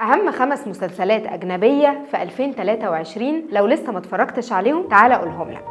أهم 5 مسلسلات أجنبية في 2023 لو لسه ما اتفرجتش عليهم تعالى أقولهم لك.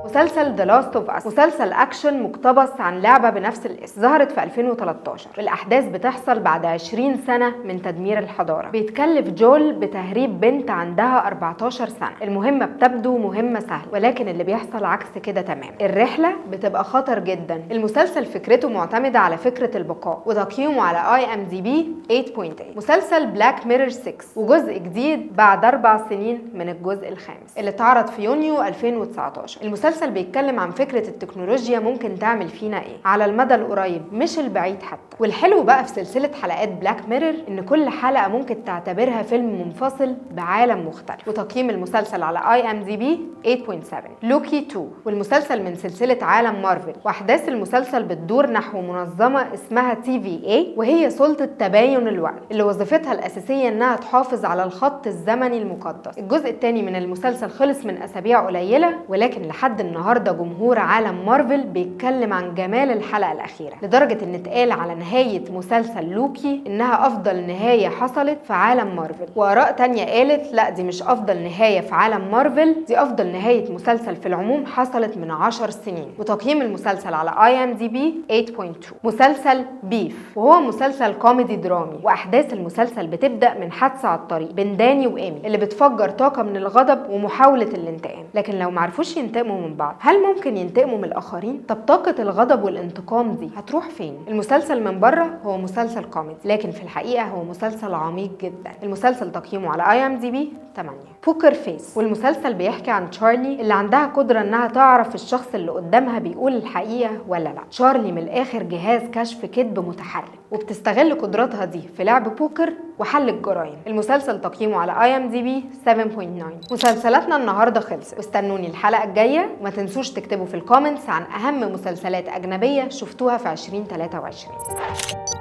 مسلسل The Last of Us، مسلسل أكشن مقتبس عن لعبة بنفس الاسم، ظهرت في 2013. الأحداث بتحصل بعد 20 سنة من تدمير الحضارة. بيتكلف جول بتهريب بنت عندها 14 سنة. المهمة بتبدو مهمة سهلة، ولكن اللي بيحصل عكس كده تمام. الرحلة بتبقى خطر جدا. المسلسل فكرته معتمدة على فكرة البقاء، وتقييمه على IMDb 8.8. مسلسل بلاك ميرور 6، وجزء جديد بعد 4 سنين من الجزء الخامس اللي اتعرض في يونيو 2019. المسلسل بيتكلم عن فكرة التكنولوجيا ممكن تعمل فينا ايه على المدى القريب مش البعيد حتى. والحلو بقى في سلسلة حلقات بلاك ميرور ان كل حلقة ممكن تعتبرها فيلم منفصل بعالم مختلف. وتقييم المسلسل على IMDb 8.7. لوكي 2، والمسلسل من سلسلة عالم مارفل، واحداث المسلسل بتدور نحو منظمة اسمها TVA، وهي سلطة تباين الوقت اللي وظيفتها الأساسية انها تحافظ على الخط الزمني المقدس. الجزء الثاني من المسلسل خلص من أسابيع قليلة، ولكن لحد النهارده جمهور عالم مارفل بيتكلم عن جمال الحلقة الأخيرة، لدرجة ان اتقال على نهاية مسلسل لوكي انها افضل نهاية حصلت في عالم مارفل. وآراء تانية قالت لا، دي مش افضل نهاية في عالم مارفل، دي افضل نهاية مسلسل في العموم حصلت من 10 سنين. وتقييم المسلسل على IMDb 8.2. مسلسل بيف، وهو مسلسل كوميدي درامي، واحداث المسلسل بتبدأ من حادثة على الطريق بين داني وإيمي اللي بتفجر طاقة من الغضب ومحاولة الانتقام. لكن لو معرفوش ينتقموا من بعض، هل ممكن ينتقموا من الآخرين؟ طب طاقة الغضب والانتقام دي هتروح فين؟ المسلسل من بره هو مسلسل كوميدي، لكن في الحقيقة هو مسلسل عميق جدا. المسلسل تقييمه على IMDb 8. بوكر فيس، والمسلسل بيحكي عن تشارلي اللي عندها قدرة انها تعرف الشخص اللي قدامها بيقول الحقيقة ولا لا. تشارلي من الآخر جهاز كشف كذب متحرك، وبتستغل قدراتها دي في لعب بوكر وحل الجرائم. المسلسل تقييمه على IMDb 7.9. مسلسلاتنا النهارده خلصت، واستنوني الحلقة الجاية، وما تنسوش تكتبوا في الكومنتس عن أهم مسلسلات أجنبية شفتوها في 2023.